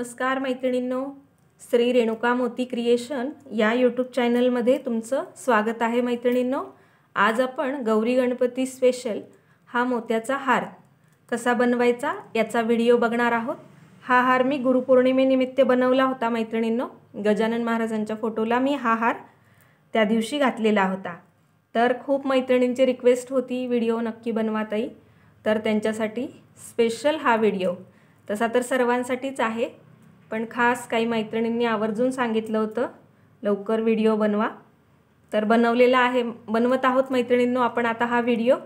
नमस्कार मैत्रिणींनो, श्री रेणुका मोती क्रिएशन या यूट्यूब चॅनलमध्ये तुमचं स्वागत आहे। मैत्रिणींनो, आज आपण गौरी गणपती स्पेशल हा मोत्याचा हार कसा बनवायचा याचा व्हिडिओ बघणार आहोत। हा हार मी गुरुपौर्णिमेनिमित्त बनवला होता मैत्रिणींनो। गजानन महाराजांच्या फोटोला मी हा हार त्या दिवशी घातलेला होता। तर खूप मैत्रिणींची रिक्वेस्ट होती व्हिडिओ नक्की बनवा ताई, तर त्यांच्यासाठी स्पेशल हा व्हिडिओ। तसा तर सर्वांसाठीच आहे, पण खास काही मैत्रिणींनी आवर्जून सांगितलं होतं लवकर व्हिडिओ बनवा, तर बनवलेला आहे, बनवत आहोत मैत्रिणींनो आपण आता हा व्हिडिओ।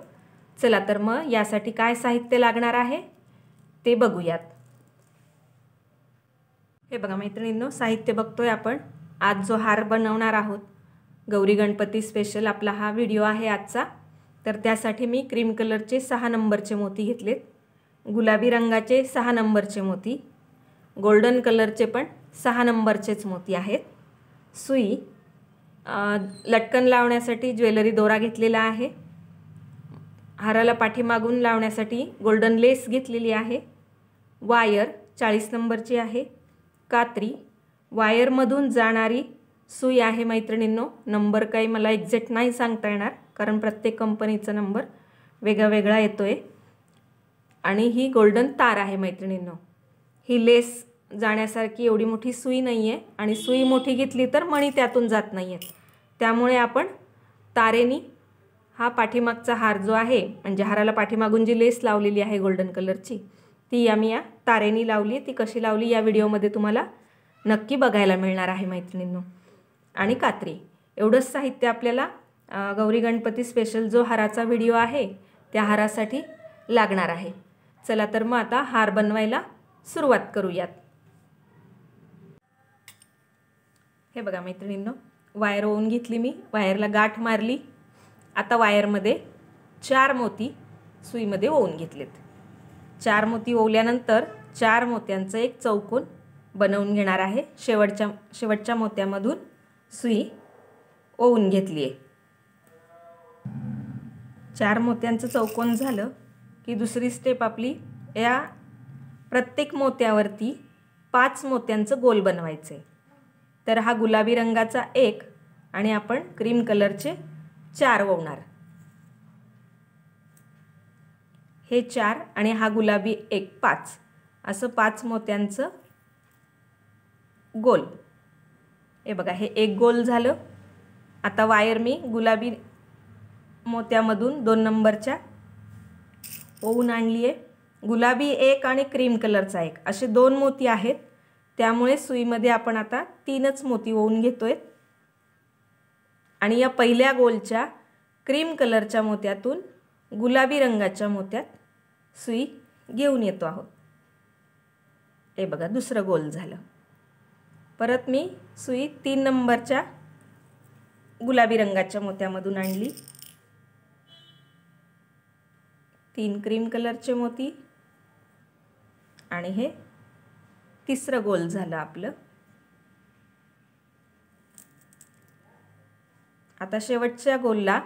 चला तर मग यासाठी काय साहित्य लागणार आहे ते बघूयात। हे बघा मैत्रिणींनो, साहित्य बघतोय आपण। आज जो हार बनवणार आहोत गौरी गणपती स्पेशल आपला हा व्हिडिओ आहे आजचा। तर त्यासाठी मी क्रीम कलरचे 6 नंबरचे मोती घेतलेत, गुलाबी रंगाचे 6 नंबरचे मोती, गोल्डन कलरचे पण 6 नंबरचेच मोती आहेत। सुई, लटकन लावण्यासाठी ज्वेलरी दोरा घेतलेला आहे, हाराला पाठीमागून लावण्यासाठी गोल्डन लेस घेतलेली आहे, वायर 40 नंबरची आहे, कात्री, वायरमधून जाणारी सुई आहे मैत्रिणींनो। नंबर काही मला एक्झॅक्ट नाही सांगता येणार कारण प्रत्येक कंपनीचा नंबर वेगळा वेगळा येतोय। आणि ही गोल्डन तार आहे मैत्रिणींनो। ही लेस जाण्यासारखी एवढी मोठी सुई नाही आहे, आणि सुई मोठी घेतली तर मणी त्यातून जात नाही आहेत, त्यामुळे आपण तारेनी हा पाठीमागचा हार जो आहे, म्हणजे हाराला पाठीमागून जी लेस लावलेली आहे गोल्डन कलरची, ती आम्ही या तारेनी लावली। ती कशी लावली या व्हिडिओमध्ये तुम्हाला नक्की बघायला मिळणार आहे मैत्रिणींनो। आणि कात्री, एवढंच साहित्य आपल्याला गौरी गणपती स्पेशल जो हाराचा व्हिडिओ आहे त्या हारासाठी लागणार आहे। चला तर मग आता हार बनवायला सुरुवात करूयात। हे बघा मैत्रिणींनो, वायर ओवून घेतली मी, वायरला गाठ मारली। आता वायरमध्ये 4 मोती सुईमध्ये ओवून घेतलेत। 4 मोती ओवल्यानंतर 4 मोत्यांचं एक चौकोन बनवून घेणार आहे। शेवटच्या मोत्यामधून सुई ओवून घेतली आहे। 4 मोत्यांचं चौकोन झालं की दुसरी स्टेप आपली, या प्रत्येक मोत्यावरती 5 मोत्यांचं गोल बनवायचे। तर हा गुलाबी रंगाचा 1 आणि आपण क्रीम कलरचे 4 ओवणार, हे 4 आणि हा गुलाबी 1 5, असं 5 मोत्यांचं गोल। हे बघा, हे एक गोल झालं। आता वायर मी गुलाबी मोत्यामधून 2 नंबरच्या ओवून आणली आहे। गुलाबी 1 आणि क्रीम कलरचा 1 असे 2 मोती आहेत, त्यामुळे सुईमध्ये आपण आता 3च मोती ओवून घेतोय। आणि या पहिल्या गोलच्या क्रीम कलरच्या मोत्यातून गुलाबी रंगाच्या मोत्यात सुई घेऊन येतो आहोत। हे बघा, दुसरं गोल झालं। परत मी सुई 3 नंबरच्या गुलाबी रंगाच्या मोत्यामधून आणली, 3 क्रीम कलरचे मोती, आणि हे तिसरं गोल झालं आपलं। आता शेवटच्या गोलला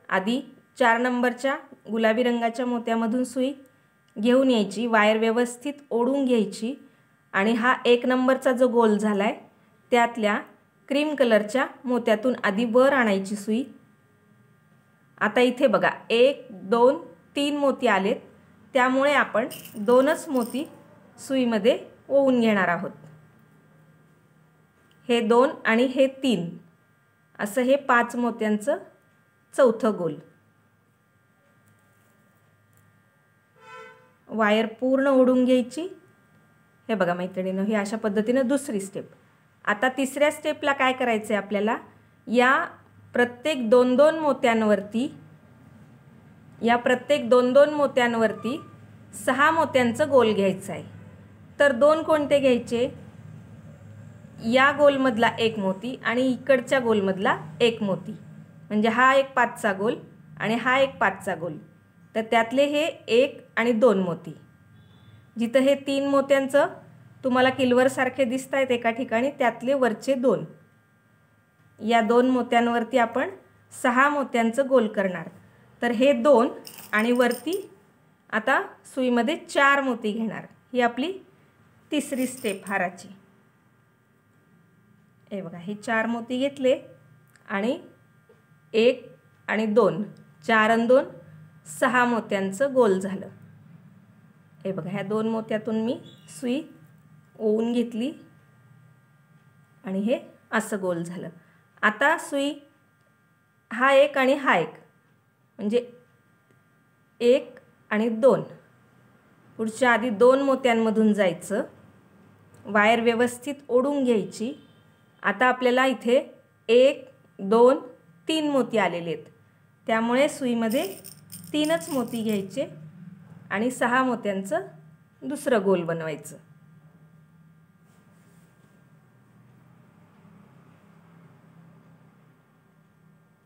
आधी 4 नंबरच्या गुलाबी रंगाच्या मोत्यामधून सुई घेऊन यायची, वायर व्यवस्थित ओढून घ्यायची, आणि हा 1 नंबरचा जो गोल झालाय त्यातल्या क्रीम कलरच्या मोत्यातून आधी वर आणायची सुई। आता इथे बघा 1 2 3 मोती आलेत, त्यामुळे आपण 2च मोती सुईमध्ये ओवून घेणार आहोत। हे 2 आणि हे 3 असं हे 5 मोत्यांचं चौथं गोल। वायर पूर्ण ओढून घ्यायची। हे बघा मैत्रिणींनो, ही अशा पद्धतीने दुसरी स्टेप। आता तिसऱ्या स्टेपला काय करायचं आहे आपल्याला, या प्रत्येक 2-2 मोत्यांवरती, या प्रत्येक 2-2 मोत्यांवरती 6 मोत्यांचं गोल घ्यायचं आहे। तर 2 कोणते घ्यायचे, या गोलमधला 1 मोती आणि इकडच्या गोलमधला 1 मोती, म्हणजे हा एक 5चा गोल आणि हा एक 5चा गोल। तर त्यातले हे 1 आणि 2 मोती, जिथं हे 3 मोत्यांचं तुम्हाला किल्वरसारखे दिसत आहेत एका ठिकाणी, त्यातले वरचे 2, या 2 मोत्यांवरती आपण 6 मोत्यांचं गोल करणार। तर हे 2 आणि वरती आता सुईमध्ये 4 मोती घेणार। ही आपली तिसरी स्टेप हाराची। हे बघा, हे 4 मोती घेतले आणि 1 आणि 2, 4 आणि 2 6 मोत्यांचं गोल झालं। हे बघा, ह्या 2 मोत्यातून मी सुई ओवून घेतली आणि हे असं गोल झालं। आता सुई हा 1 आणि हा 1 म्हणजे 1 आणि 2, पुढच्या आधी 2 मोत्यांमधून जायचं, वायर व्यवस्थित ओढून घ्यायची। आता आपल्याला इथे 1 2 3 मोती आलेले आहेत, त्यामुळे सुईमध्ये 3च मोती घ्यायचे आणि 6 मोत्यांचं दुसरं गोल बनवायचं।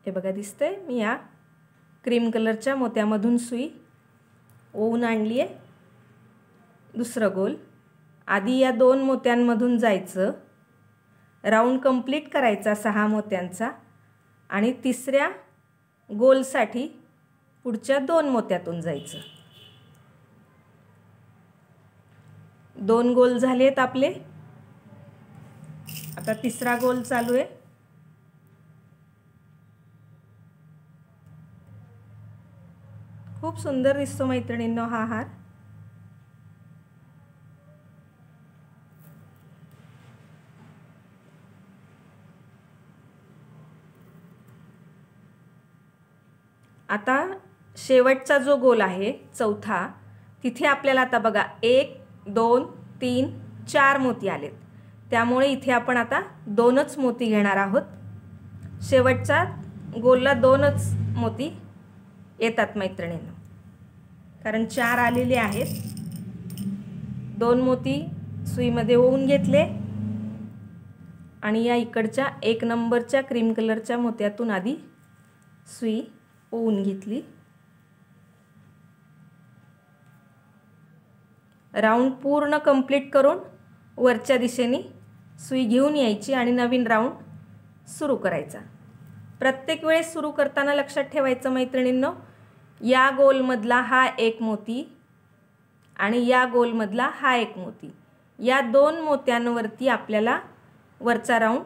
हे बघा, दिसतंय मी या क्रीम कलरच्या मोत्यामधून सुई ओवून आणली आहे। दुसरं गोल आधी या 2 मोत्यांमधून जायचं, राऊंड कंप्लीट करायचा 6 मोत्यांचा आणि तिसऱ्या गोलसाठी पुढच्या 2 मोत्यातून जायचं। 2 गोल झालेत आपले। आता तिसरा गोल चालू आहे। खूप सुंदर दिसतो मैत्रिणींनो हा हार। आता शेवटचा जो गोल आहे चौथा, तिथे आपल्याला आता बघा 1 2 3 4 मोती आलेत, त्यामुळे इथे आपण आता 2च मोती घेणार आहोत। शेवटचा गोलला 2च मोती येतात मैत्रिणींनो, कारण 4 आलेले आहेत। 2 मोती सुईमध्ये ओवून घेतले आणि या इकडच्या 1 नंबरच्या क्रीम कलरच्या मोत्यातून आधी सुई ओवून घेतली। राऊंड पूर्ण कंप्लीट करून वरच्या दिशेने सुई घेऊन यायची आणि नवीन राऊंड सुरू करायचा। प्रत्येक वेळेस सुरू करताना लक्षात ठेवायचं मैत्रिणींनो, या गोलमधला हा 1 मोती आणि या गोलमधला हा 1 मोती, या 2 मोत्यांवरती आपल्याला वरचा राऊंड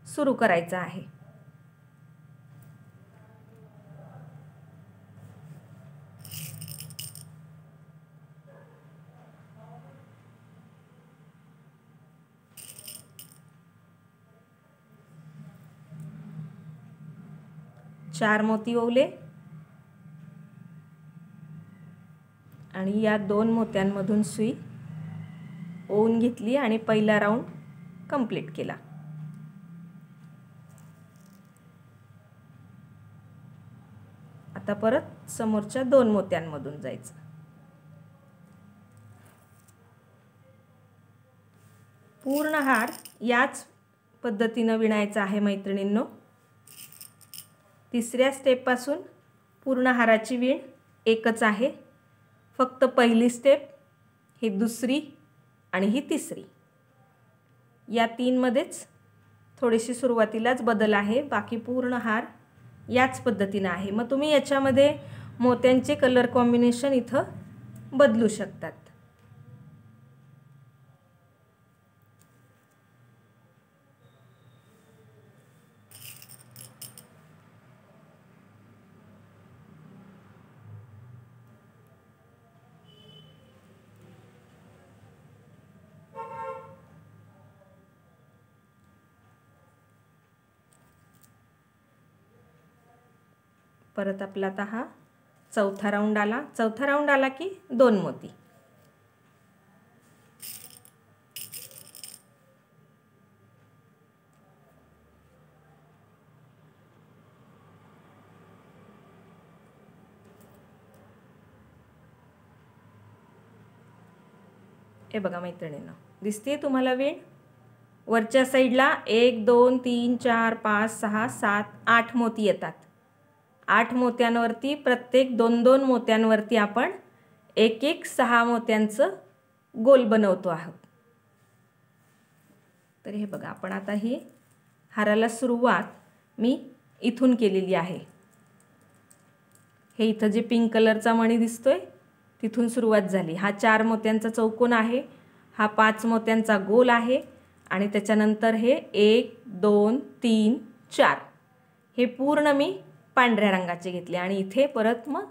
सुरू करायचा आहे। चार मोती ओवले आणि या 2 मोत्यांमधून सुई ओवून घेतली आणि पहिला राऊंड कंप्लीट केला। आता परत समोरच्या 2 मोत्यांमधून जायचं। पूर्ण हार याच पद्धतीने विणायचा आहे मैत्रिणींनो। तिसऱ्या स्टेप पासून पूर्ण हाराची विण एकच आहे, फक्त पहिली स्टेप, ही दुसरी आणि ही तिसरी, या 3 मध्येच थोडीशी सुरुवातीलाच बदल आहे, बाकी पूर्ण हार याच पद्धतीने आहे। मग तुम्ही याच्यामध्ये मोत्यांचे कलर कॉम्बिनेशन इथं बदलू शकतात। परत आपला आता हा चौथा राऊंड आला। चौथा राऊंड आला की 2 मोती। हे बघा मैत्रिणींनो, दिसते तुम्हाला विण? वरच्या साईडला 1 2 3 4 5 6 7 8 मोती येतात। 8 मोत्यांवरती प्रत्येक 2 2 मोत्यांवरती आपण 1 1 6 मोत्यांचं गोल बनवतो आहोत। तर हे बघा, आपण आता ही हाराला सुरुवात मी इथून केलेली आहे। हे इथं जे पिंक कलरचा मणी दिसतोय तिथून सुरुवात झाली। हा 4 मोत्यांचा चौकोन आहे, हा 5 मोत्यांचा गोल आहे आणि त्याच्यानंतर हे 1 2 3 4 हे पूर्ण मी पांढऱ्या रंगाचे घेतले आणि इथे परत मग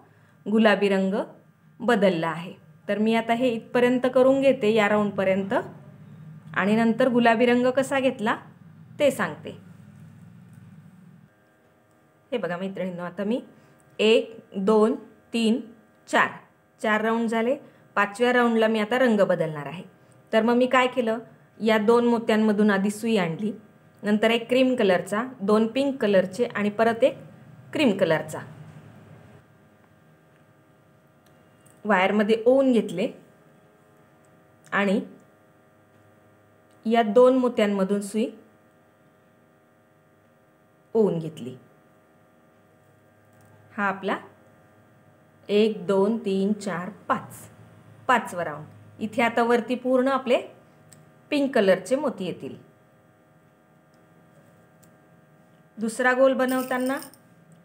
गुलाबी रंग बदलला आहे। तर मी आता हे इथपर्यंत करून घेते या राऊंडपर्यंत आणि नंतर गुलाबी रंग कसा घेतला ते सांगते। हे बघा मैत्रिणींनो, आता मी 1 2 3 4 4 राऊंड झाले। 5व्या राऊंडला मी आता रंग बदलणार आहे। तर मग मी काय केलं, या 2 मोत्यांमधून आधी सुई आणली, नंतर एक क्रीम कलरचा, 2 पिंक कलरचे आणि परत एक क्रीम कलरचा वायरमध्ये ओवून घेतले आणि या 2 मोत्यांमधून सुई ओवून घेतली। हा आपला 1 2 3 4 5 5वा राऊंड। इथे आता वरती पूर्ण आपले पिंक कलरचे मोती येतील। दुसरा गोल बनवताना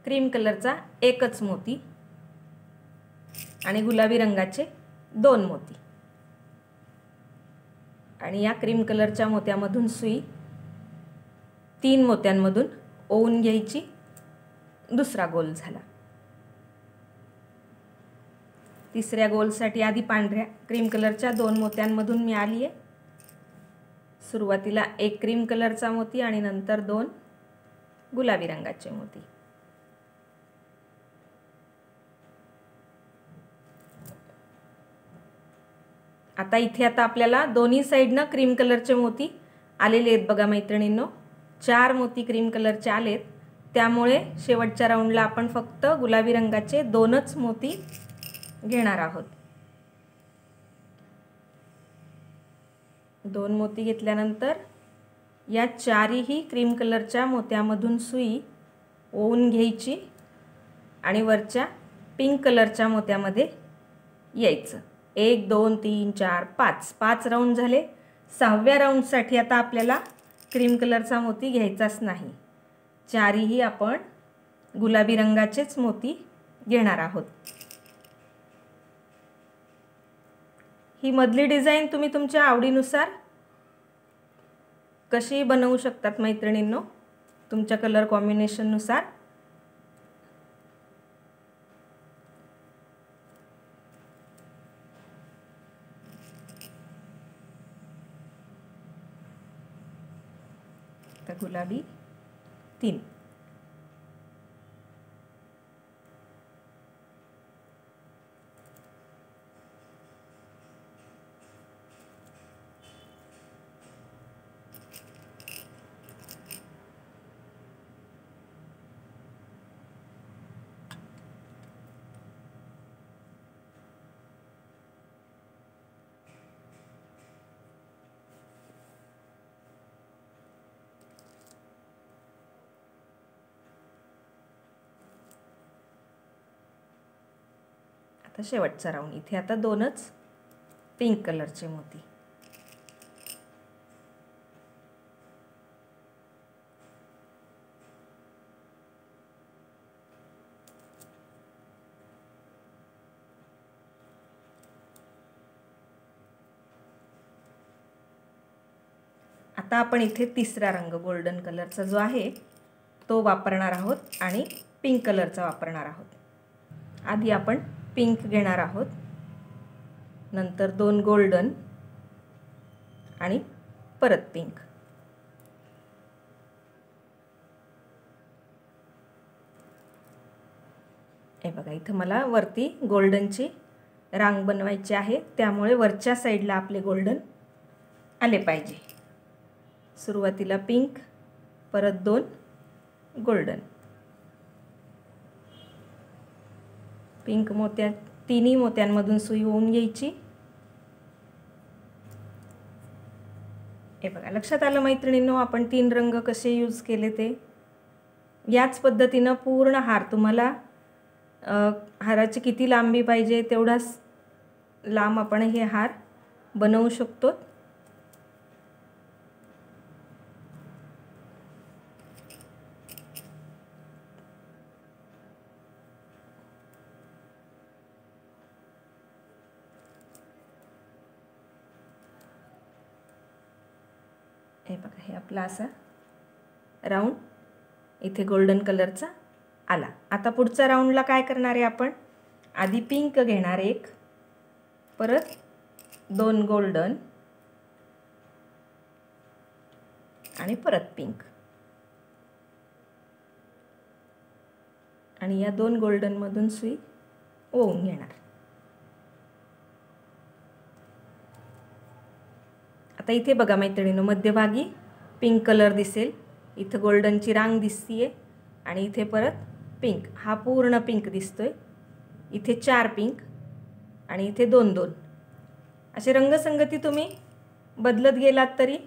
क्रीम कलरचा एकच मोती आणि गुलाबी रंगाचे 2 मोती आणि या क्रीम कलरच्या मोत्यामधून सुई 3 मोत्यांमधून ओवून घ्यायची। दुसरा गोल झाला। तिसऱ्या गोलसाठी आधी पांढऱ्या क्रीम कलरच्या 2 मोत्यांमधून मी आली आहे। सुरुवातीला एक क्रीम कलरचा मोती आणि नंतर 2 गुलाबी रंगाचे मोती। आता इथे आता आपल्याला दोन्ही साइडनं क्रीम कलरचे मोती आलेले आहेत बघा मैत्रिणींनो। 4 मोती क्रीम कलरचे आलेत, त्यामुळे शेवटच्या राऊंडला आपण फक्त गुलाबी रंगाचे 2च मोती घेणार आहोत। 2 मोती घेतल्यानंतर या 4ही क्रीम कलरच्या मोत्यामधून सुई ओवून घ्यायची आणि वरच्या पिंक कलरच्या मोत्यामध्ये यायचं। 1 2 3 4 5 5 राऊंड झाले। 6व्या राऊंडसाठी आता आपल्याला क्रीम कलरचा मोती घ्यायचाच नाही, 4ही आपण गुलाबी रंगाचेच मोती घेणार आहोत। ही मधली डिझाइन तुम्ही तुमच्या आवडीनुसार कशी बनवू शकतात मैत्रिणींनो, तुमच्या कलर कॉम्बिनेशननुसार। तर गुलाबी 3, आता शेवटचा राऊंड। इथे आता 2च पिंक कलरचे मोती। आता आपण इथे तिसरा रंग गोल्डन कलरचा जो आहे तो वापरणार आहोत आणि पिंक कलरचा वापरणार आहोत। आधी आपण पिंक घेणार आहोत, नंतर 2 गोल्डन आणि परत पिंक। हे बघा, इथं मला वरती गोल्डनची रांग बनवायची आहे, त्यामुळे वरच्या साईडला आपले गोल्डन आले पाहिजे। सुरुवातीला पिंक, परत 2 गोल्डन। पिंक मोत्या 3ही मोत्यांमधून सुई ओवून घ्यायची। हे बघा, लक्षात आलं मैत्रिणींनो आपण 3 रंग कसे यूज केले ते। याच पद्धतीनं पूर्ण हार तुम्हाला हाराची किती लांबी पाहिजे तेवढाच लांब आपण हे हार बनवू शकतो। हे बघा, हे आपला असा राऊंड इथे गोल्डन कलरचा आला. आता पुढच्या राऊंडला काय करणार आहे आपण, आधी पिंक घेणार एक, परत 2 गोल्डन आणि परत पिंक, आणि या 2 गोल्डनमधून सुई ओवून घेणार. आता इथे बघा मैत्रिणींनो, मध्यभागी पिंक कलर दिसेल, इथं गोल्डनची रांग दिसतीये आणि इथे परत पिंक, हा पूर्ण पिंक दिसतोय. इथे 4 पिंक आणि इथे 2-2 असे रंगसंगती तुम्ही बदलत गेलात तरी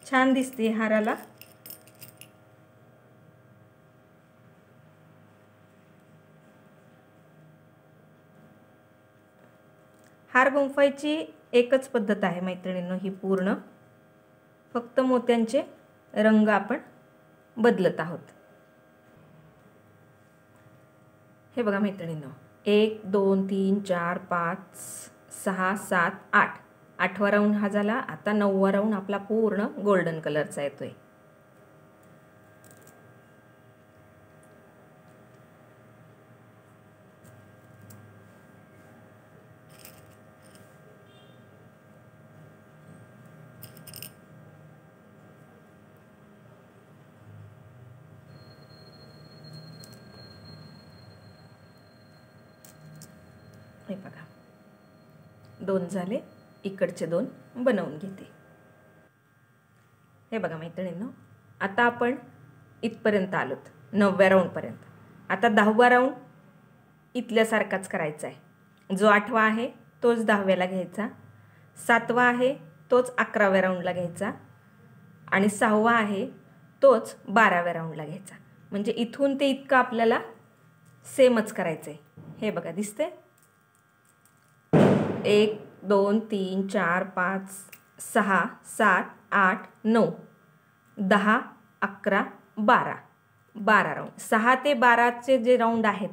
छान दिसते हाराला. हार गुंफायची एकच पद्धत आहे मैत्रिणींनो ही पूर्ण, फक्त मोत्यांचे रंग आपण बदलत आहोत. हे बघा मैत्रिणींनो, 1 2 3 4 5 6 7 8, 8वा राऊंड हा झाला. आता 9वा राऊंड आपला पूर्ण गोल्डन कलरचा येतोय. हे बघा, 2 झाले, इकडचे 2 बनवून घेते. हे बघा मैत्रिणींनो, आता आपण इथपर्यंत आलोत 9व्या राऊंडपर्यंत. आता 10वा राऊंड इथल्यासारखाच करायचा आहे. जो 8वा आहे तोच 10व्याला घ्यायचा, 7वा आहे तोच 11व्या राऊंडला घ्यायचा आणि 6वा आहे तोच 12व्या राऊंडला घ्यायचा. म्हणजे इथून ते इतकं आपल्याला सेमच करायचं आहे. हे बघा दिसते, 1 2 3 4 5 6 7 8 9 10 11 12, 12 राऊंड. 6 ते 12चे जे राऊंड आहेत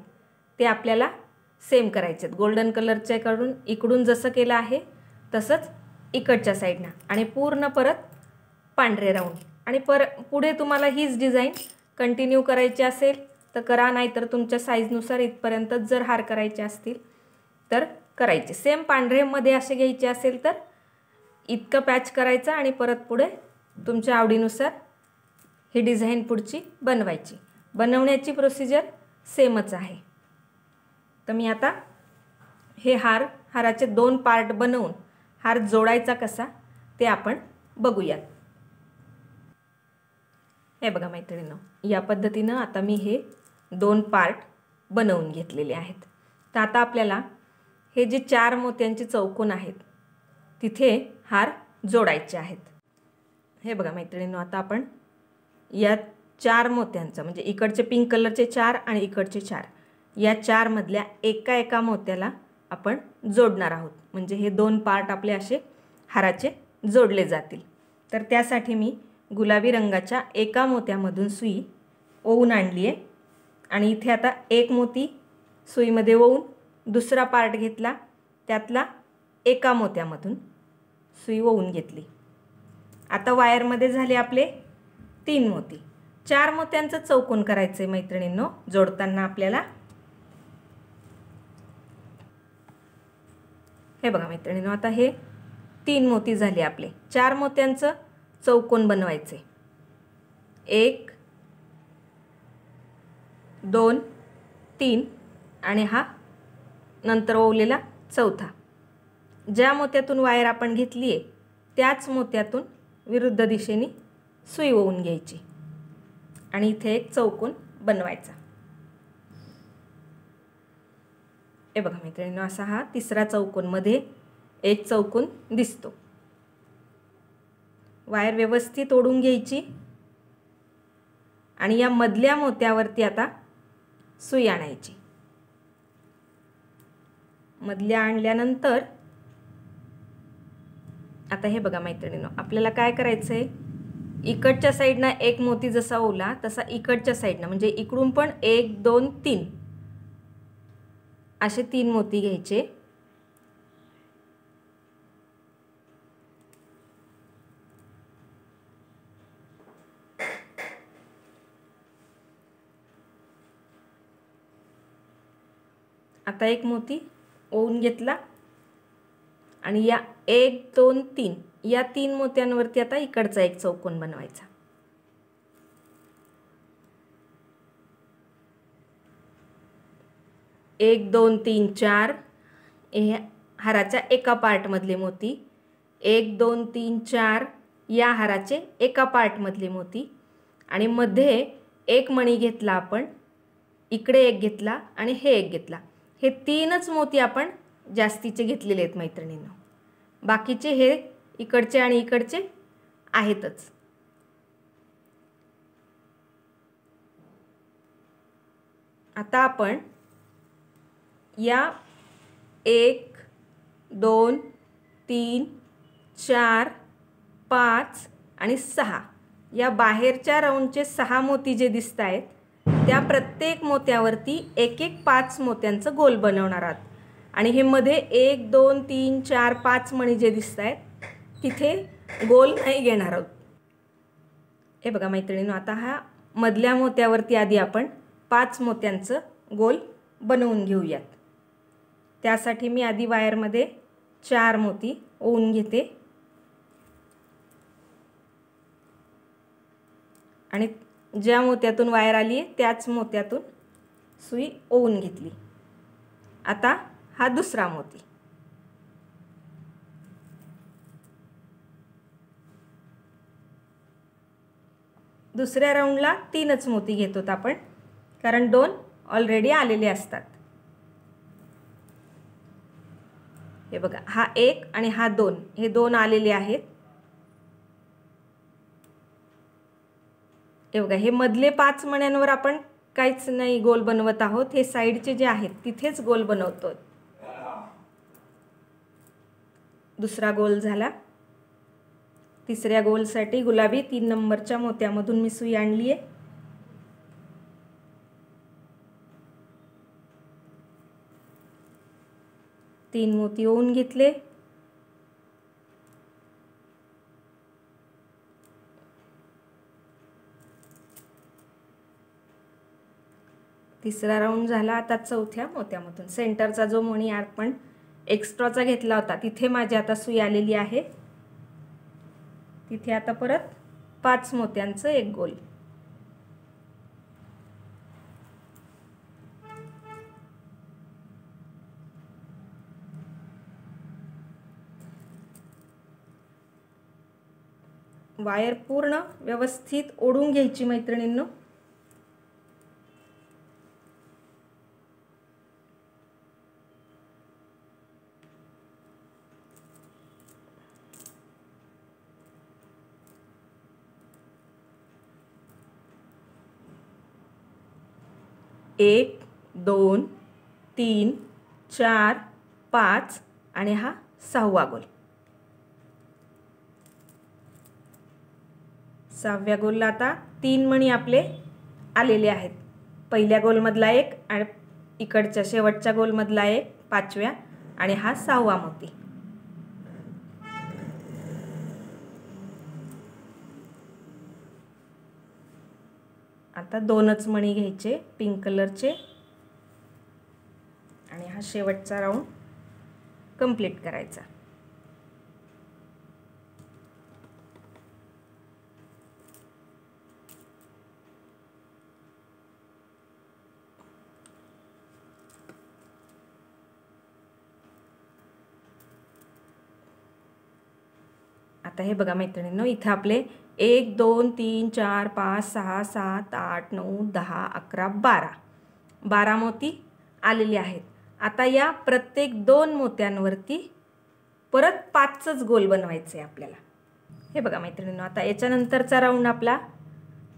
ते आपल्याला सेम करायचे आहेत. गोल्डन कलरच्याकडून इकडून जसं केलं आहे तसंच इकडच्या साईडनं, आणि पूर्ण परत पांढरे राऊंड. आणि पुढे तुम्हाला हीच डिझाईन कंटिन्यू करायची असेल तर करा, नाहीतर तुमच्या साईजनुसार इथपर्यंतच जर हार करायचे असतील तर करायचे. सेम पांढरेमध्ये असे घ्यायचे असेल तर इतकं पॅच करायचं आणि परत पुढे तुमच्या आवडीनुसार ही डिझाईन पुढची बनवायची. बनवण्याची प्रोसिजर सेमच आहे. तर मी आता हे हाराचे 2 पार्ट बनवून हार जोडायचा कसा ते आपण बघूयात. हे बघा मैत्रिणींनो, या पद्धतीनं आता मी हे 2 पार्ट बनवून घेतलेले आहेत. तर आता आपल्याला हे जे 4 मोत्यांचे चौकोन आहेत तिथे हार जोडायचे आहेत. हे बघा मैत्रिणींनो, आता आपण या 4 मोत्यांचं म्हणजे इकडचे पिंक कलरचे 4 आणि इकडचे 4, या 4 मधल्या एका मोत्याला आपण जोडणार आहोत. म्हणजे हे 2 पार्ट आपले असे हाराचे जोडले जातील. तर त्यासाठी मी गुलाबी रंगाच्या एका मोत्यामधून सुई ओवून आणली आहे आणि इथे आता एक मोती सुईमध्ये ओवून दुसरा पार्ट घेतला, त्यातला एका मोत्यामधून सुई ओवून घेतली. आता वायरमध्ये झाले आपले 3 मोती. 4 मोत्यांचं चौकोन करायचं आहे मैत्रिणींनो जोडताना आपल्याला. हे बघा मैत्रिणींनो, आता हे 3 मोती झाले आपले. 4 मोत्यांचं चौकोन बनवायचे. 1 2 3 आणि हा नंतर ओवलेला चौथा. ज्या मोत्यातून वायर आपण घेतली आहे त्याच मोत्यातून विरुद्ध दिशेने सुई ओवून घ्यायची आणि इथे एक चौकोन बनवायचा. हे बघा मैत्रिणींनो, असा हा तिसरा चौकोन मध्ये एक चौकोन दिसतो. वायर व्यवस्थित ओढून घ्यायची आणि या मधल्या मोत्यावरती आता सुई आणायची. मधल्या आणल्यानंतर आता हे बघा मैत्रिणींनो, आपल्याला काय करायचं आहे, इकडच्या साईडनं एक मोती जसा ओवला तसा इकडच्या साईडनं म्हणजे इकडून पण 1 2 3 असे 3 मोती घ्यायचे. आता एक मोती ओवून घेतला आणि या 1 2 3 या 3 मोत्यांवरती आता इकडचा एक चौकोन बनवायचा. एक 2 3 4 हे हाराच्या एका पार्टमधले मोती. 1 2 3 4 या हाराचे एका पार्टमधले मोती आणि मध्ये एक मणी घेतला आपण, इकडे एक घेतला आणि हे एक घेतला. हे 3च मोती आपण जास्तीचे घेतलेले आहेत मैत्रिणींनो. बाकीचे हे इकडचे आणि इकडचे आहेतच. आता आपण या 1 2 3 4 5 आणि 6 या बाहेरच्या राऊंडचे 6 मोती जे दिसत आहेत त्या प्रत्येक मोत्यावरती एक एक 5 मोत्यांचं गोल बनवणार आहात. आणि हे मध्ये 1 2 3 4 5 मणी जे दिसत आहेत तिथे गोल नाही घेणार आहोत. हे बघा मैत्रिणींनो, आता हा मधल्या मोत्यावरती आधी आपण 5 मोत्यांचं गोल बनवून घेऊयात. त्यासाठी मी आधी वायरमध्ये 4 मोती ओवून घेते आणि ज्या मोत्यातून वायर आली आहे त्याच मोत्यातून सुई ओवून घेतली. आता हा दुसरा मोती. दुसऱ्या राऊंडला 3च मोती घेतो आपण, कारण 2 ऑलरेडी आलेले असतात. हे बघा, हा 1 आणि हा 2 हे 2 आलेले आहेत. हे बघा, हे मधले 5 मण्यांवर आपण काहीच नाही गोल बनवत आहोत. हे साईडचे जे आहेत तिथेच गोल बनवतो. दुसरा गोल झाला. तिसऱ्या गोलसाठी गुलाबी 3 नंबरच्या मोत्यामधून मी सुई आणली आहे. तीन मोती ओवून घेतले. तिसरा राऊंड झाला. आता चौथ्या मोत्यामधून सेंटरचा जो मणी आपण एक्स्ट्राचा घेतला होता तिथे माझी आता सुई आलेली आहे. तिथे आता परत 5 मोत्यांचं एक गोल. वायर पूर्ण व्यवस्थित ओढून घ्यायची मैत्रिणींनो. एक 2 3 4 5 आणि हा 6वा गोल. 6व्या गोलला आता 3 मणी आपले आलेले आहेत. पहिल्या गोलमधला एक आणि इकडच्या शेवटच्या गोलमधला एक 5व्या आणि हा 6वा मोती. आता 2च मणी घ्यायचे पिंक कलरचे आणि हा शेवटचा राऊंड कंप्लीट करायचा. आता हे बघा मैत्रिणींनो, इथे आपले 1 2 3 4 5 6 7 8 9 10 11 12 मोती आलेले आहेत. आता या प्रत्येक 2 मोत्यांवरती परत 5च गोल बनवायचे आहे आपल्याला. हे बघा मैत्रिणींनो, आता याच्यानंतरचा राऊंड आपला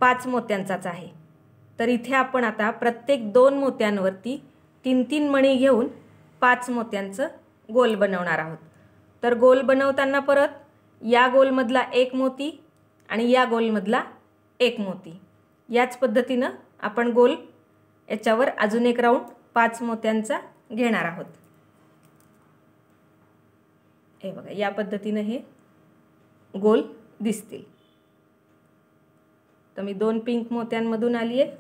5 मोत्यांचाच आहे. तर इथे आपण आता प्रत्येक 2 मोत्यांवरती 3-3 मणी घेऊन 5 मोत्यांचं गोल बनवणार आहोत. तर गोल बनवताना परत या गोलमधला एक मोती आणि या गोलमधला एक मोती याच पद्धतीनं आपण गोल याच्यावर अजून एक राऊंड 5 मोत्यांचा घेणार आहोत. हे बघा, या पद्धतीनं हे गोल दिसतील. तर मी 2 पिंक मोत्यांमधून आली आहे.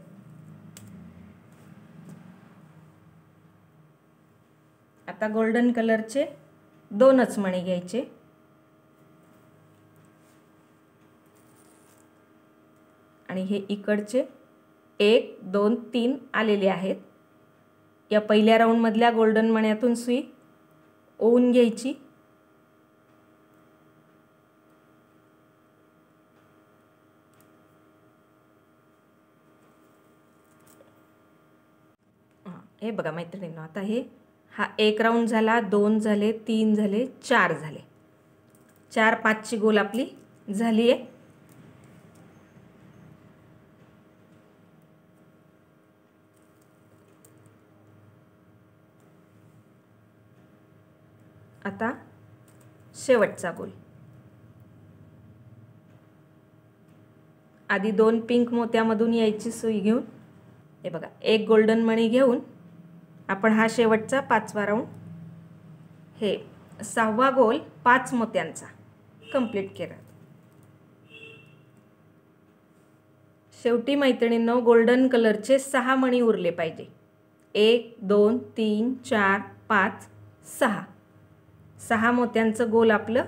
आता गोल्डन कलरचे 2च मणी घ्यायचे. आणि हे इकडचे 1 2 3 आलेले आहेत. या पहिल्या राऊंडमधल्या गोल्डन मण्यातून सुई ओवून घ्यायची. हे बघा मैत्रिणींनो, आता हा 1 राऊंड झाला, 2 झाले, 3 झाले, 4 झाले. 4 5ची गोल आपली झाली आहे. आता शेवटचा गोल. आधी 2 पिंक मोत्यामधून यायची सुई घेऊन, हे बघा 1 गोल्डन मणी घेऊन आपण हा शेवटचा 5वा राऊंड, हे 6वा गोल 5 मोत्यांचा कंप्लीट केला. शेवटी मैत्रिणींनो, गोल्डन कलरचे 6 मणी उरले पाहिजे. 1 2 3 4 5 6. 6 मोत्यांचं गोल आपलं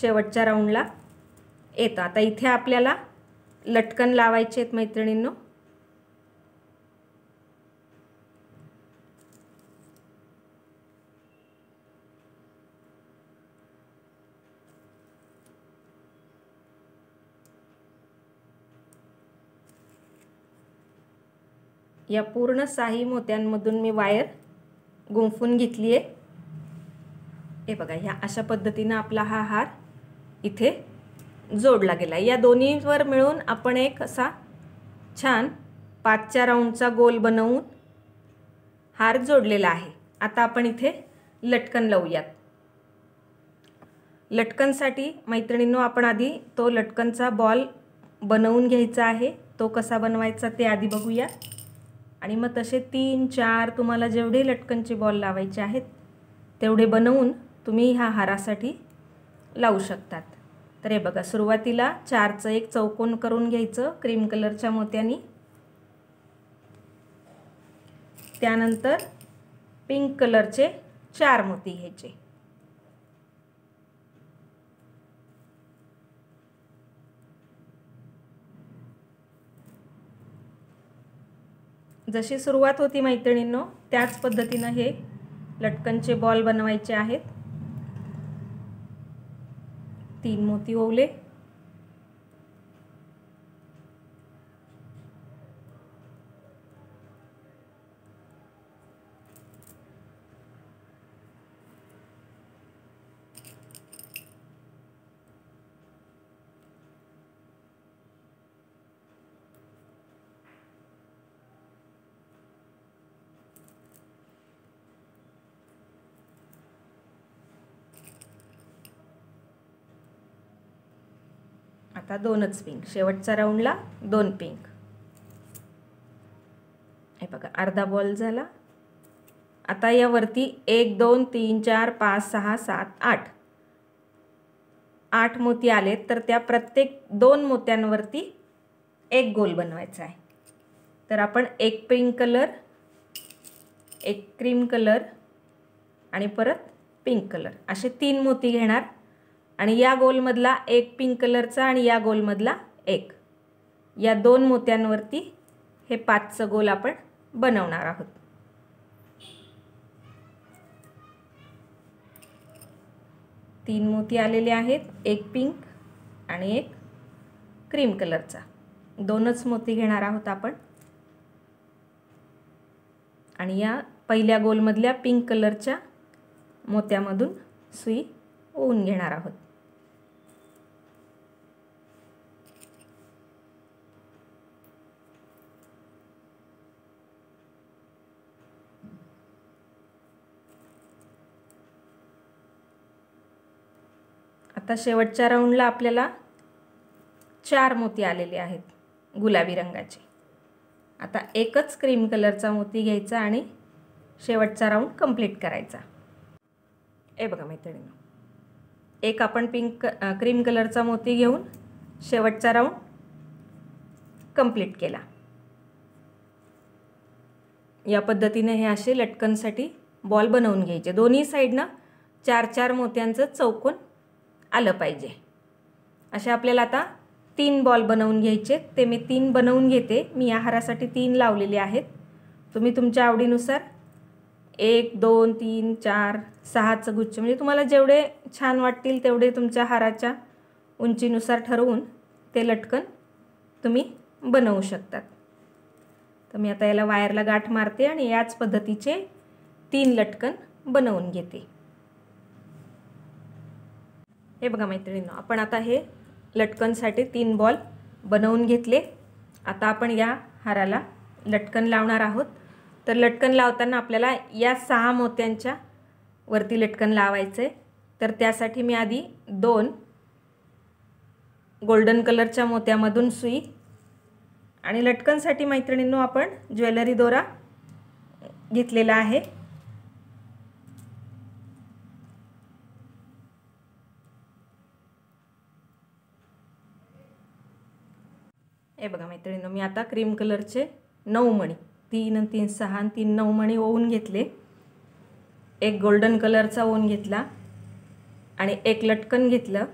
शेवटच्या राऊंडला येतं. आता इथे आपल्याला लटकन लावायचे आहेत मैत्रिणींनो. या पूर्ण 6 मोत्यांमधून मी वायर गुंफून घेतली आहे. हे बघा, ह्या अशा पद्धतीने आपला हा हार इथे जोडला गेला. या दोन्हीवर मिळून आपण एक असा छान 5च्या राऊंडचा गोल बनवून हार जोडलेला आहे. आता आपण इथे लटकन लावूयात. लटकनसाठी मैत्रिणींनो, आपण आधी तो लटकनचा बॉल बनवून घ्यायचा आहे. तो कसा बनवायचा ते आधी बघूया. आणि मग तसे 3 4 तुम्हाला जेवढे लटकनचे बॉल लावायचे आहेत तेवढे बनवून तुम्ही ह्या हारासाठी लावू शकतात. तर हे बघा, सुरुवातीला 4चं एक चौकोन करून घ्यायचं क्रीम कलरच्या मोत्यांनी. त्यानंतर पिंक कलरचे 4 मोती घ्यायचे. जशी सुरुवात होती मैत्रिणींनो, त्याच पद्धतीनं हे लटकनचे बॉल बनवायचे आहेत. 3 मोती ओवले. आता 2च पिंक. शेवटच्या राऊंडला 2 पिंक. हे बघा, अर्धा बॉल झाला. आता यावरती 1 2 3 4 5 6 7 8 8 मोती आले. तर त्या प्रत्येक 2 मोत्यांवरती एक गोल बनवायचा आहे. तर आपण एक पिंक कलर, एक क्रीम कलर आणि परत पिंक कलर असे 3 मोती घेणार. आणि या गोलमधला एक पिंक कलरचा आणि या गोलमधला एक, या 2 मोत्यांवरती हे 5चं गोल आपण बनवणार आहोत. तीन मोती आलेले आहेत. एक पिंक आणि एक क्रीम कलरचा. 2च मोती घेणार आहोत आपण. आणि या पहिल्या गोलमधल्या पिंक कलरच्या मोत्यामधून सुई ओवून घेणार आहोत. आता शेवटच्या राऊंडला आपल्याला 4 मोती आलेले आहेत गुलाबी रंगाचे. आता एकच क्रीम कलरचा मोती घ्यायचा आणि शेवटचा राऊंड कंप्लीट करायचा. हे बघा मैत्रिणींनो, एक आपण क्रीम कलरचा मोती घेऊन शेवटचा राऊंड कंप्लीट केला. या पद्धतीने हे असे लटकनसाठी बॉल बनवून घ्यायचे। दोन्ही साईडनं 4-4 मोत्यांचं चौकोन आलं पाहिजे। अशा आपल्याला आता 3 बॉल बनवून घ्यायचे। ते मी 3 बनवून घेते। मी या हारासाठी 3 लावलेले आहेत। तुम्ही तुमच्या आवडीनुसार 1 2 3 4 6चं गुच्छ म्हणजे तुम्हाला जेवढे छान वाटतील तेवढे तुमच्या हाराच्या उंचीनुसार ठरवून ते लटकन तुम्ही बनवू शकतात। तर मी आता याला वायरला गाठ मारते आणि याच पद्धतीचे 3 लटकन बनवून घेते। हे बघा मैत्रिणींनो, आपण आता हे लटकनसाठी 3 बॉल बनवून घेतले। आता आपण या हाराला लटकन लावणार आहोत। तर लटकन लावताना आपल्याला या 6 मोत्यांच्या वरती लटकन लावायचे। तर त्यासाठी मी आधी 2 गोल्डन कलरच्या मोत्यामधून सुई आणि लटकनसाठी मैत्रिणींनो आपण ज्वेलरी दोरा घेतलेला आहे। हे बघा मैत्रिणींनो, मी आता क्रीम कलरचे 9 मणी 3 आणि 3 6 आणि 3 9 मणी ओवून घेतले। एक गोल्डन कलरचा ओवून घेतला आणि एक लटकन घेतलं।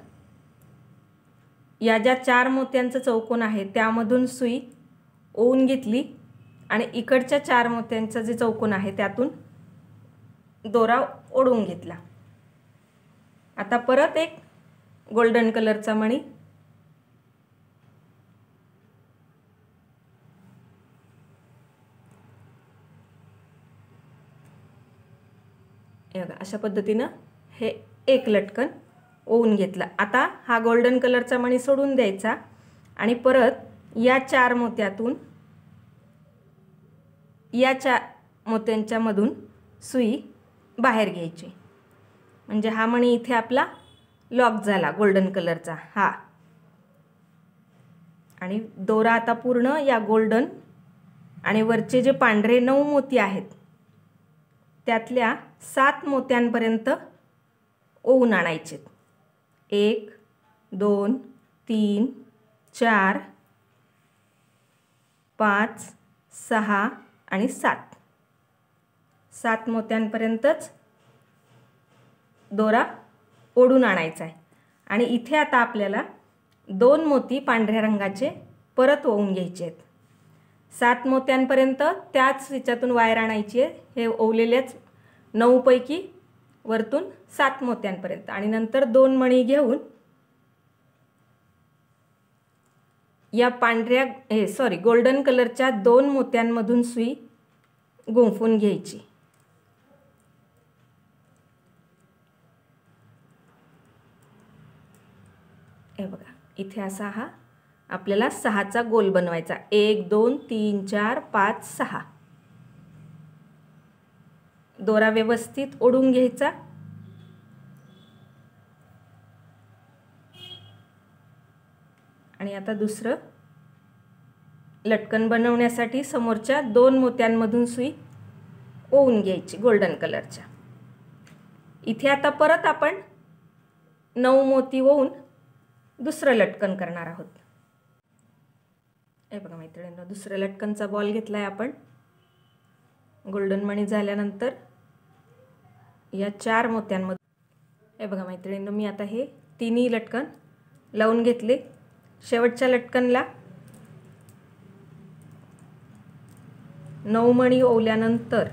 या ज्या 4 मोत्यांचं चौकोन आहे त्यामधून सुई ओवून घेतली आणि इकडच्या 4 मोत्यांचं जे चौकोन आहे त्यातून दोरा ओढून घेतला। आता परत एक गोल्डन कलरचा मणी अशा पद्धतीनं हे एक लटकन ओवून घेतलं। आता हा गोल्डन कलरचा मणी सोडून द्यायचा आणि परत या 4 मोत्यातून या 4 मोत्यांच्या मधून सुई बाहेर घ्यायची। म्हणजे हा मणी इथे आपला लॉक झाला गोल्डन कलरचा हा। आणि दोरा आता पूर्ण या गोल्डन आणि वरचे जे पांढरे 9 मोती आहेत त्यातल्या 7 मोत्यांपर्यंत ओवून आणायचे। 1 2 3 4 5 6 आणि 7 मोत्यांपर्यंतच दोरा ओढून आणायचा आहे। आणि इथे आता आपल्याला 2 मोती पांढऱ्या रंगाचे परत ओवून घ्यायचे आहेत। 7 मोत्यांपर्यंत त्याच ह्याच्यातून वायर आणायची आहे। हे ओवलेल्याच 9 पैकी वरतून 7 मोत्यांपर्यंत आणि नंतर 2 मणी घेऊन या गोल्डन कलरच्या 2 मोत्यांमधून सुई गुंफून घ्यायची। हे बघा, इथे असा हा आपल्याला 6चा गोल बनवायचा। 1 2 3 4 5 6 दोरा व्यवस्थित ओढून घ्यायचा आणि आता दुसरं लटकन बनवण्यासाठी समोरच्या 2 मोत्यांमधून सुई ओवून घ्यायची गोल्डन कलरच्या। इथे आता परत आपण 9 मोती ओवून दुसरं लटकन करणार आहोत। हे बघा मैत्रिणींनो, दुसऱ्या लटकनचा बॉल घेतलाय आपण। गोल्डन मणी झाल्यानंतर या 4 मोत्यांमध्ये हे बघा मैत्रिणींनो, मी आता हे 3ही लटकन लावून घेतले। शेवटच्या लटकनला 9 मणी ओवल्यानंतर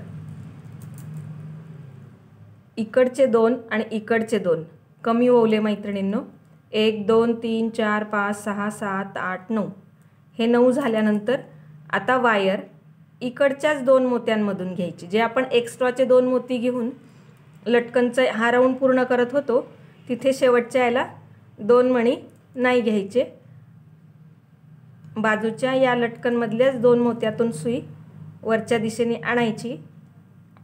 इकडचे 2 आणि इकडचे 2 कमी ओवले मैत्रिणींनो। 1 2 3 4 5 6 7 8 9 हे 9 झाल्यानंतर आता वायर इकडच्याच 2 मोत्यांमधून घ्यायची। जे आपण एक्स्ट्राचे 2 मोती घेऊन लटकनचा हा राऊंड पूर्ण करत होतो तिथे शेवटच्या याला 2 मणी नाही घ्यायचे। बाजूच्या या लटकनमधल्याच 2 मोत्यातून सुई वरच्या दिशेने आणायची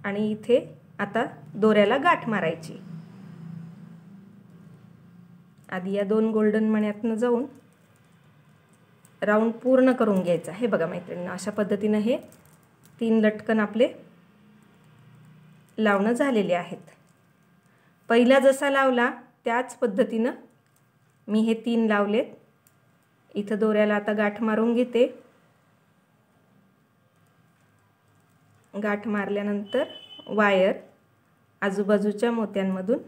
आणि इथे आता दोऱ्याला गाठ मारायची। आधी या 2 गोल्डन मण्यातनं जाऊन राऊंड पूर्ण करून घ्यायचा। हे बघा मैत्रिणींनो, अशा पद्धतीने हे 3 लटकन आपले लावणं झालेले आहेत। पहिला जसा लावला त्याच पद्धतीने मी हे 3 लावलेत। इथं दोऱ्याला आता गाठ मारून घेते। गाठ मारल्यानंतर वायर आजूबाजूच्या मोत्यांमधून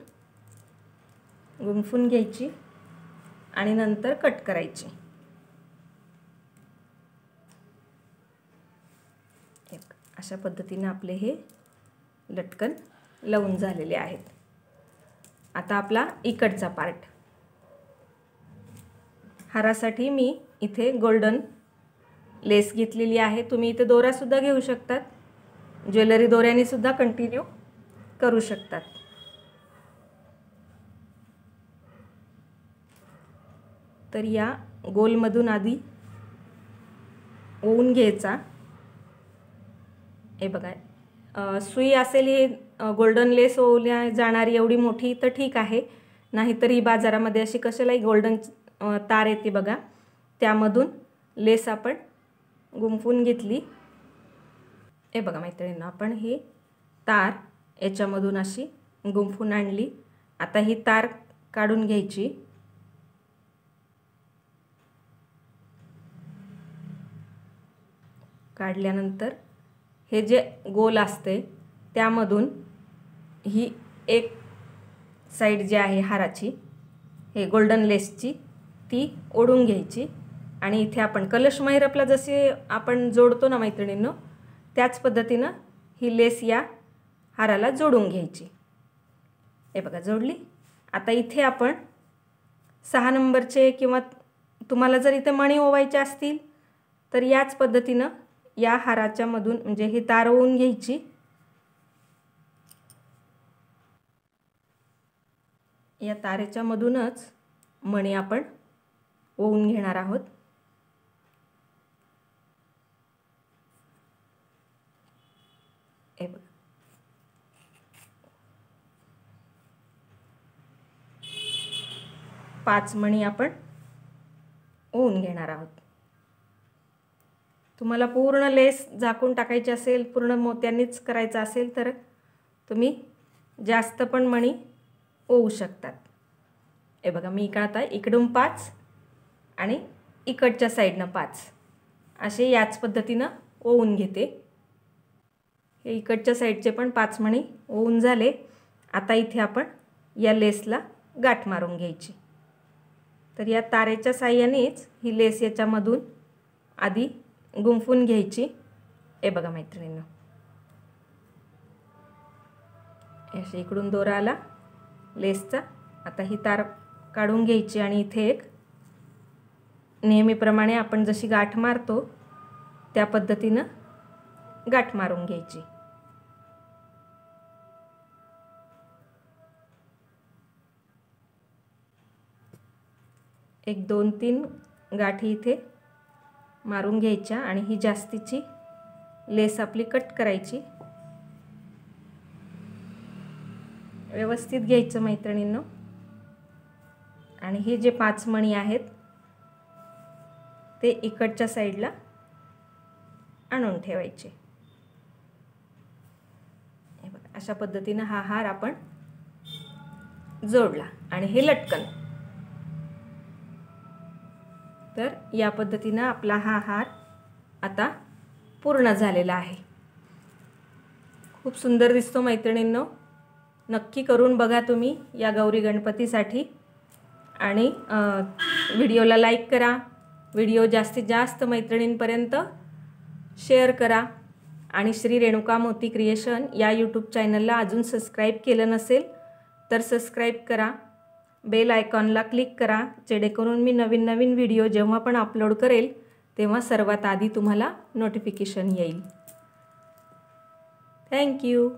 गुंफून घ्यायची आणि नंतर कट करायची। अशा पद्धतीने आपले हे लटकन लावून झालेले आहेत। आता आपला इकडचा पार्ट, हारासाठी मी इथे गोल्डन लेस घेतलेली आहे। तुम्ही इथे दोरा सुद्धा घेऊ शकतात, ज्वेलरी दोऱ्याने सुद्धा कंटिन्यू करू शकतात। तर या गोलमधून आधी ओवून घ्यायचा। हे बघा, सुई असेल ही गोल्डन लेस ओवल्या जाणारी एवढी मोठी तर ठीक आहे, नाहीतर ही बाजारामध्ये अशी कशालाही गोल्डन तार येते बघा, त्यामधून लेस आपण गुंफून घेतली। हे बघा मैत्रिणींनो, आपण ही तार याच्यामधून अशी गुंफून आणली। आता ही तार काढून घ्यायची। काढल्यानंतर हे जे गोल असते त्यामधून ही एक साइड जी आहे हाराची, हे गोल्डन लेसची, ती ओढून घ्यायची आणि इथे आपण कलश मैरपला जसे आपण जोडतो ना मैत्रिणींनो, त्याच पद्धतीनं ही लेस या हाराला जोडून घ्यायची। हे बघा जोडली। आता इथे आपण 6 नंबरचे किंवा तुम्हाला जर इथे मणी ओवायचे असतील तर याच पद्धतीनं या हाराच्या मधून म्हणजे ही तार ओवून घ्यायची। या तारेच्या मधूनच मणी आपण ओवून घेणार आहोत। हे बघा, 5 मणी आपण ओवून घेणार आहोत। तुम्हाला पूर्ण लेस झाकून टाकायची असेल, पूर्ण मोत्यांनीच करायचं असेल तर तुम्ही जास्त पण मणी ओवू शकतात। हे बघा, मी आता इकडून 5 आणि इकडच्या साईडनं 5 असे याच पद्धतीनं ओवून घेते। हे इकडच्या साईडचे पण 5 मणी ओवून झाले। आता इथे आपण या लेसला गाठ मारून घ्यायची। तर या तारेच्या साहाय्यानेच ही लेस याच्यामधून आधी गुंफून घ्यायची। हे बघा मैत्रिणींनो, अशा इकडून दोरा आला लेसचा। आता ही तार काढून घ्यायची आणि इथे एक नेहमीप्रमाणे आपण जशी गाठ मारतो त्या पद्धतीनं गाठ मारून घ्यायची। एक 2-3 गाठी इथे मारून घ्यायच्या आणि ही जास्तीची लेस आपली कट करायची। व्यवस्थित घ्यायचं मैत्रिणींनो आणि हे जे 5 मणी आहेत ते इकडच्या साईडला आणून ठेवायचे। हे बघा, अशा पद्धतीने हा हार आपण जोडला आणि हे लटकन। तर या पद्धतीने आपला हा हार आता पूर्ण झालेला आहे। खूप सुंदर दिसतो मैत्रिणींनो, नक्की करून बघा तुम्ही या गौरी गणपतीसाठी आणि व्हिडिओला लाईक करा, व्हिडिओ जास्तीत जास्त मैत्रिणींपर्यंत शेअर करा आणि श्री रेणुका मोती क्रिएशन या यूट्यूब चॅनलला अजून सबस्क्राईब केलं नसेल तर सबस्क्राईब करा, बेल आयकॉनला क्लिक करा, जेणेकरून मी नवीन नवीन व्हिडिओ जेव्हा पण अपलोड करेल तेव्हा सर्वात आधी तुम्हाला नोटिफिकेशन येईल। Thank you.